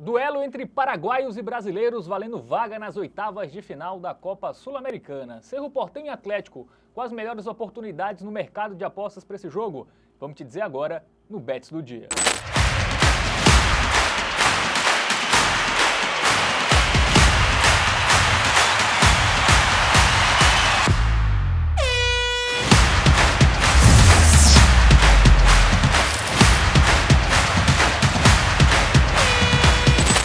Duelo entre paraguaios e brasileiros valendo vaga nas oitavas de final da Copa Sul-Americana. Cerro Porteño e Atlético com as melhores oportunidades no mercado de apostas para esse jogo. Vamos te dizer agora no Bets do Dia.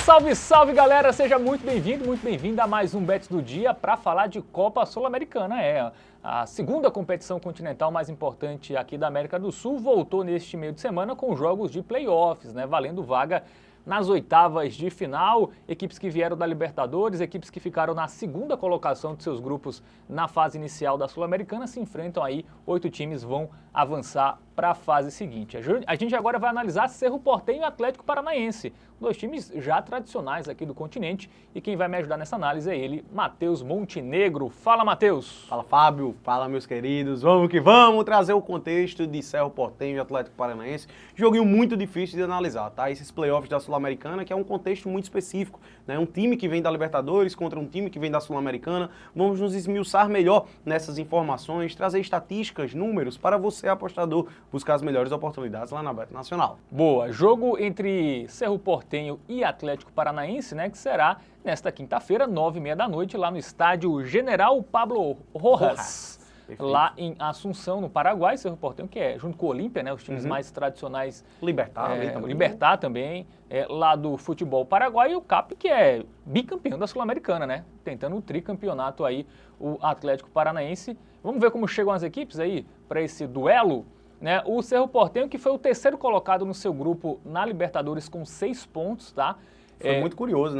Salve, salve galera, seja muito bem-vindo, muito bem-vinda a mais um Bets do Dia para falar de Copa Sul-Americana. A segunda competição continental mais importante aqui da América do Sul voltou neste meio de semana com jogos de playoffs, valendo vaga nas oitavas de final, equipes que vieram da Libertadores, equipes que ficaram na segunda colocação de seus grupos na fase inicial da Sul-Americana se enfrentam aí, 8 times vão avançar para a fase seguinte. A gente agora vai analisar Cerro Porteño e Atlético Paranaense, dois times já tradicionais aqui do continente, e quem vai me ajudar nessa análise é ele, Matheus Montenegro. Fala, Matheus! Fala, Fábio! Fala, meus queridos! Vamos que vamos trazer o contexto de Cerro Porteño e Atlético Paranaense. Joguinho muito difícil de analisar, tá? Esses playoffs da Sul-Americana, que é um contexto muito específico, né? Um time que vem da Libertadores contra um time que vem da Sul-Americana. Vamos nos esmiuçar melhor nessas informações, trazer estatísticas, números, para você, apostador, buscar as melhores oportunidades lá na Bet Nacional. Boa! Jogo entre Cerro Porteño e Atlético Paranaense, que será nesta quinta-feira, 9h30 da noite, lá no estádio General Pablo Rojas. Lá em Assunção, no Paraguai. Cerro Porteño, que é, junto com o Olímpia, os times mais tradicionais. Libertad também, lá do futebol paraguaio, e o CAP, que é bicampeão da Sul-Americana, tentando o tricampeonato aí, o Atlético Paranaense. Vamos ver como chegam as equipes aí para esse duelo. O Cerro Porteño, que foi o terceiro colocado no seu grupo na Libertadores com 6 pontos, tá? Foi muito curioso,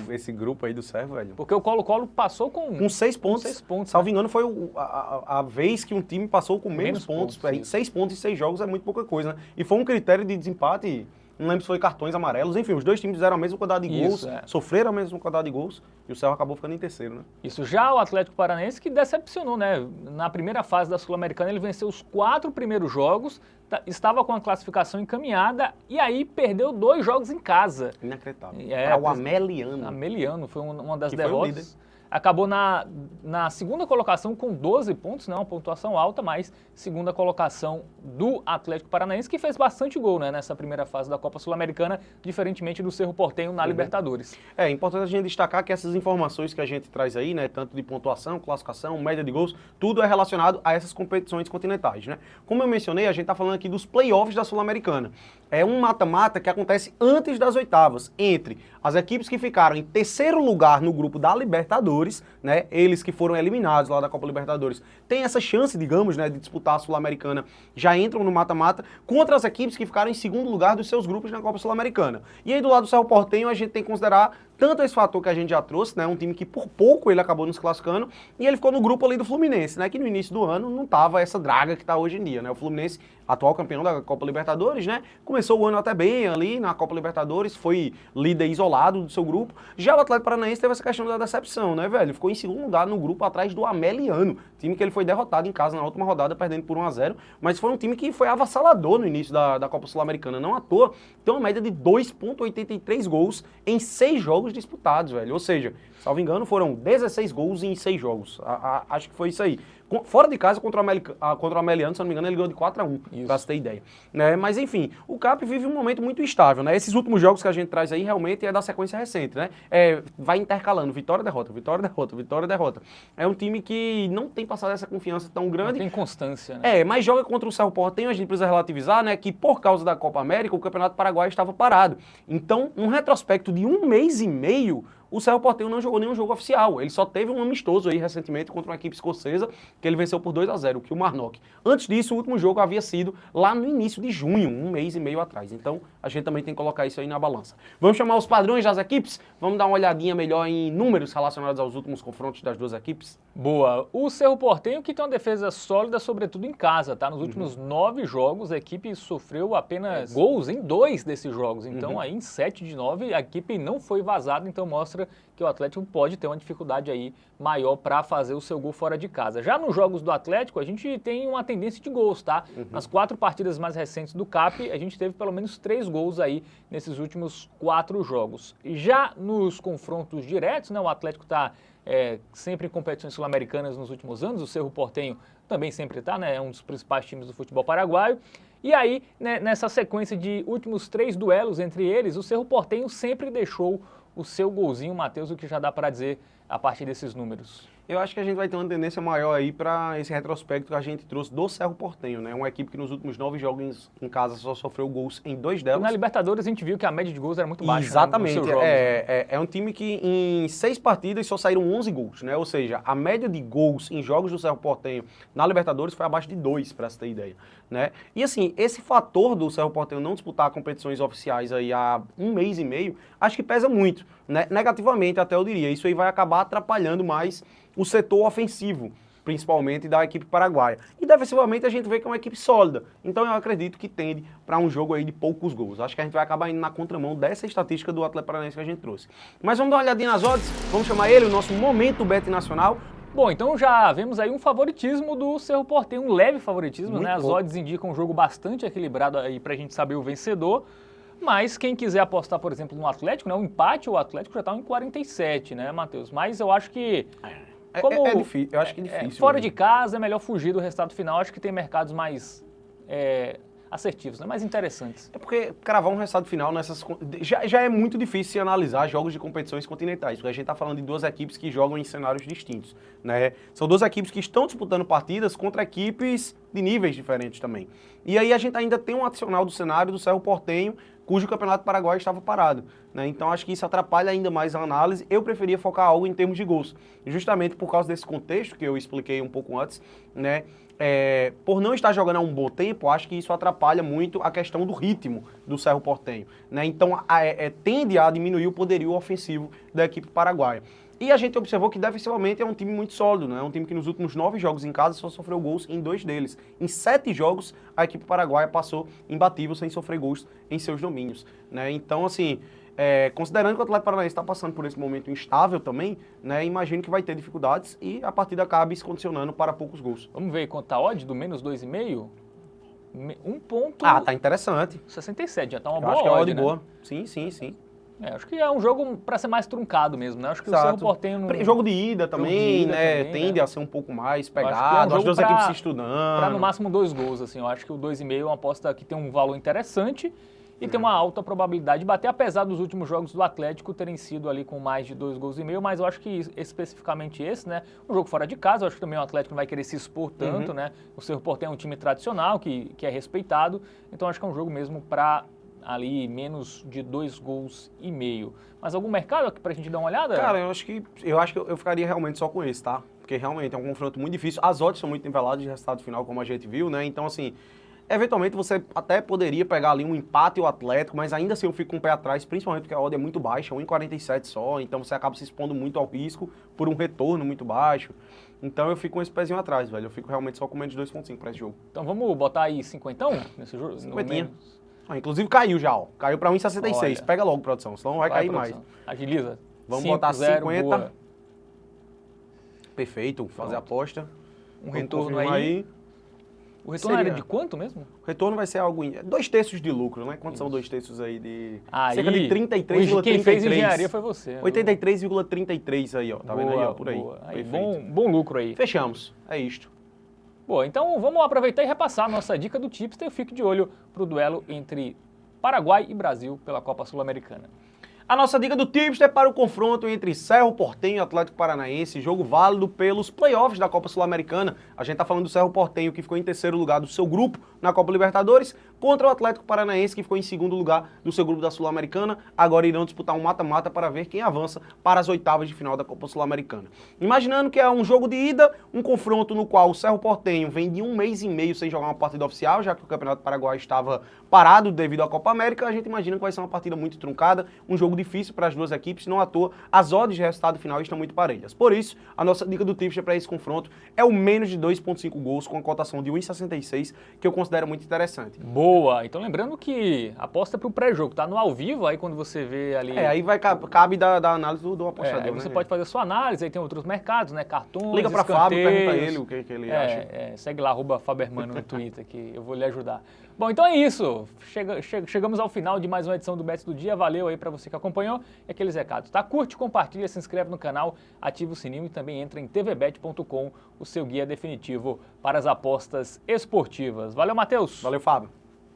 esse grupo aí do Cerro, velho. Porque o Colo-Colo passou com 6 pontos. 6 pontos. Salvo engano, foi a vez que um time passou com menos pontos. 6 pontos em 6 jogos é muito pouca coisa, E foi um critério de desempate, não lembro se foi cartões amarelos. Enfim, os dois times fizeram a mesma quantidade de gols, sofreram a mesma quantidade de gols, e o Cerro acabou ficando em terceiro, Isso, já o Atlético Paranaense, que decepcionou, Na primeira fase da Sul-Americana, ele venceu os 4 primeiros jogos, estava com a classificação encaminhada, e aí perdeu 2 jogos em casa. Inacreditável. Para o Ameliano. Ameliano, foi uma das derrotas. Acabou na segunda colocação com 12 pontos, uma pontuação alta, mas segunda colocação do Atlético Paranaense, que fez bastante gol nessa primeira fase da Copa Sul-Americana, diferentemente do Cerro Porteño na Libertadores. É importante a gente destacar que essas informações que a gente traz aí, tanto de pontuação, classificação, média de gols, tudo é relacionado a essas competições continentais, Como eu mencionei, a gente está falando aqui dos playoffs da Sul-Americana. É um mata-mata que acontece antes das oitavas, entre as equipes que ficaram em terceiro lugar no grupo da Libertadores, eles que foram eliminados lá da Copa Libertadores, têm essa chance, digamos, de disputar a Sul-Americana, já entram no mata-mata, contra as equipes que ficaram em segundo lugar dos seus grupos na Copa Sul-Americana. E aí do lado do Cerro Porteño a gente tem que considerar tanto esse fator que a gente já trouxe, um time que por pouco ele acabou nos classificando, e ele ficou no grupo ali do Fluminense, que no início do ano não tava essa draga que está hoje em dia, O Fluminense, atual campeão da Copa Libertadores, começou o ano até bem ali na Copa Libertadores, foi líder isolado do seu grupo. Já o Atlético Paranaense teve essa questão da decepção, velho? Ficou em segundo lugar no grupo atrás do Ameliano, time que ele foi derrotado em casa na última rodada, perdendo por 1-0, mas foi um time que foi avassalador no início da Copa Sul-Americana, não à toa, tem uma média de 2,83 gols em 6 jogos disputados, velho. Ou seja, salvo engano, foram 16 gols em 6 jogos. Acho que foi isso aí. Fora de casa, contra o Ameliano, se não me engano, ele ganhou de 4-1, pra você ter ideia. Mas enfim, o CAP vive um momento muito estável, Esses últimos jogos que a gente traz aí, realmente é da sequência recente, vai intercalando, vitória, derrota, vitória, derrota, vitória, derrota. É um time que não tem passado essa confiança tão grande. Não tem constância, Mas joga contra o Cerro Porteño, a gente precisa relativizar, que por causa da Copa América, o Campeonato Paraguaio estava parado. Então, um retrospecto de 1 mês e meio, o Cerro Porteño não jogou nenhum jogo oficial. Ele só teve um amistoso aí recentemente contra uma equipe escocesa, que ele venceu por 2-0, o Kilmarnock. Antes disso, o último jogo havia sido lá no início de junho, 1 mês e meio atrás. Então, a gente também tem que colocar isso aí na balança. Vamos chamar os padrões das equipes? Vamos dar uma olhadinha melhor em números relacionados aos últimos confrontos das duas equipes? Boa. O Cerro Porteño, que tem uma defesa sólida, sobretudo em casa, Nos últimos 9 jogos, a equipe sofreu apenas gols em 2 desses jogos. Então, aí em 7 de 9, a equipe não foi vazada, então mostra mostra que o Atlético pode ter uma dificuldade aí maior para fazer o seu gol fora de casa. Já nos jogos do Atlético, a gente tem uma tendência de gols, tá? Nas 4 partidas mais recentes do CAP, a gente teve pelo menos 3 gols aí nesses últimos 4 jogos. E já nos confrontos diretos, né, o Atlético está sempre em competições sul-americanas nos últimos anos, o Cerro Porteño também sempre está, né, é um dos principais times do futebol paraguaio. E aí, né, nessa sequência de últimos 3 duelos entre eles, o Cerro Porteño sempre deixou o seu golzinho, Matheus, o que já dá para dizer a partir desses números. Eu acho que a gente vai ter uma tendência maior aí para esse retrospecto que a gente trouxe do Cerro Porteño, né? Uma equipe que nos últimos 9 jogos em casa só sofreu gols em 2 delas. E na Libertadores a gente viu que a média de gols era muito baixa. Exatamente. Né, nos seus jogos, né? É um time que em 6 partidas só saíram 11 gols, né? Ou seja, a média de gols em jogos do Cerro Porteño na Libertadores foi abaixo de 2, para você ter ideia, né? E assim, esse fator do Cerro Porteño não disputar competições oficiais aí há 1 mês e meio, acho que pesa muito, né? Negativamente até eu diria. Isso aí vai acabar atrapalhando mais o setor ofensivo, principalmente da equipe paraguaia. E defensivamente a gente vê que é uma equipe sólida. Então eu acredito que tende para um jogo aí de poucos gols. Acho que a gente vai acabar indo na contramão dessa estatística do Atlético Paranaense que a gente trouxe. Mas vamos dar uma olhadinha nas odds, vamos chamar ele, o nosso momento bet nacional. Bom, então já vemos aí um favoritismo do Cerro Porteño, um leve favoritismo, Muito né? As pouco. odds indicam um jogo bastante equilibrado aí pra gente saber o vencedor. Mas quem quiser apostar, por exemplo, no Atlético, né? O empate, o Atlético já tá em 47, né, Matheus? Mas eu acho que... É difícil, eu acho que é difícil. Fora mesmo. de casa é melhor fugir do resultado final. Acho que tem mercados mais assertivos, né? Mais interessantes. É porque cravar um resultado final nessas... Já é muito difícil se analisar jogos de competições continentais, porque a gente está falando de 2 equipes que jogam em cenários distintos, né? São 2 equipes que estão disputando partidas contra equipes de níveis diferentes também. E aí a gente ainda tem um adicional do cenário do Cerro Porteño, cujo Campeonato Paraguaio estava parado, né? Então acho que isso atrapalha ainda mais a análise. Eu preferia focar algo em termos de gols, justamente por causa desse contexto que eu expliquei um pouco antes, né? Por não estar jogando há um bom tempo, acho que isso atrapalha muito a questão do ritmo do Cerro Porteño, né? Então tende a diminuir o poderio ofensivo da equipe paraguaia. E a gente observou que defensivamente é um time muito sólido, né? É um time que nos últimos 9 jogos em casa só sofreu gols em 2 deles. Em 7 jogos, a equipe paraguaia passou imbatível sem sofrer gols em seus domínios, né? Então, assim, considerando que o Atlético Paranaense está passando por esse momento instável também, né? Imagino que vai ter dificuldades e a partida acabe se condicionando para poucos gols. Vamos ver quanto tá a odd do menos 2,5? 1,67. Ah, tá interessante. Já tá uma Eu boa acho que é uma odd, odd né? boa. Sim, sim, sim. Acho que é um jogo para ser mais truncado mesmo, né? Acho que o Cerro Porteño... não- Jogo de ida também, de ida né? também, Tende né? a ser um pouco mais Eu acho que é um pegado, as jogo 2 equipes se Para estudando. no máximo 2 gols, assim. Eu acho que o 2,5 é uma aposta que tem um valor interessante e tem uma alta probabilidade de bater, apesar dos últimos jogos do Atlético terem sido ali com mais de 2,5 gols, mas eu acho que especificamente esse, né? Um jogo fora de casa, eu acho que também o Atlético não vai querer se expor tanto, né? O Cerro Porteño é um time tradicional, que é respeitado, então acho que é um jogo mesmo para ali menos de 2,5 gols. Mas algum mercado aqui pra gente dar uma olhada? Cara, eu acho que eu ficaria realmente só com esse, tá? Porque realmente é um confronto muito difícil. As odds são muito niveladas de resultado final, como a gente viu, né? Então, assim, eventualmente você até poderia pegar ali um empate o Atlético, mas ainda assim eu fico com o pé atrás, principalmente porque a odd é muito baixa, 1,47 só, então você acaba se expondo muito ao risco por um retorno muito baixo. Então eu fico com esse pezinho atrás, velho. Eu fico realmente só com menos de 2,5 para esse jogo. Então vamos botar aí 50 nesse jogo? No Cinquentinha. menos. Inclusive caiu já, ó. Caiu para 1,66. Olha. Pega logo, produção, senão vai cair mais. produção. Agiliza. Vamos 5, botar 0, 50. boa. Perfeito, fazer a aposta. Um Vamos retorno confirmar aí. O retorno Seria- era de quanto mesmo? O retorno vai ser algo... 2/3 de lucro, né? Quantos são 2/3 aí de... Aí, cerca de 33,33. quem fez engenharia foi você. Né? 83,33 aí, ó. Tá vendo aí, ó? Por aí. Boa. Aí, Perfeito. bom lucro aí. Fechamos. É isto. Boa, então vamos aproveitar e repassar a nossa dica do Tipster e fique de olho para o duelo entre Paraguai e Brasil pela Copa Sul-Americana. A nossa dica do Tipster é para o confronto entre Cerro Porteño e Atlético Paranaense, jogo válido pelos playoffs da Copa Sul-Americana. A gente tá falando do Cerro Porteño, que ficou em 3º lugar do seu grupo na Copa Libertadores, contra o Atlético Paranaense, que ficou em 2º lugar do seu grupo da Sul-Americana. Agora irão disputar um mata-mata para ver quem avança para as 8ª de final da Copa Sul-Americana. Imaginando que é um jogo de ida, um confronto no qual o Cerro Porteño vem de 1 mês e meio sem jogar uma partida oficial, já que o Campeonato Paraguai estava parado devido à Copa América, a gente imagina que vai ser uma partida muito truncada, um jogo difícil para as duas equipes, não à toa as odds de resultado final estão muito parelhas. Por isso, a nossa dica do tipster para esse confronto é o menos de 2,5 gols com a cotação de 1,66, que eu considero muito interessante. Boa! Então lembrando que aposta para o pré-jogo, tá no ao vivo, aí quando você vê ali... Aí cabe da análise do apostador, aí você né? pode fazer a sua análise, aí tem outros mercados, né? Cartões, liga para Fábio, pergunta ele o que ele acha. Segue lá, @Fabermano no Twitter, que eu vou lhe ajudar. Bom, então é isso. Chegamos ao final de mais uma edição do Bets do Dia. Valeu aí para você que acompanhou. E aqueles recados, tá? Curte, compartilha, se inscreve no canal, ativa o sininho e também entra em tvbet.com, o seu guia definitivo para as apostas esportivas. Valeu, Matheus. Valeu, Fábio.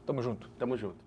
Tamo junto. Tamo junto.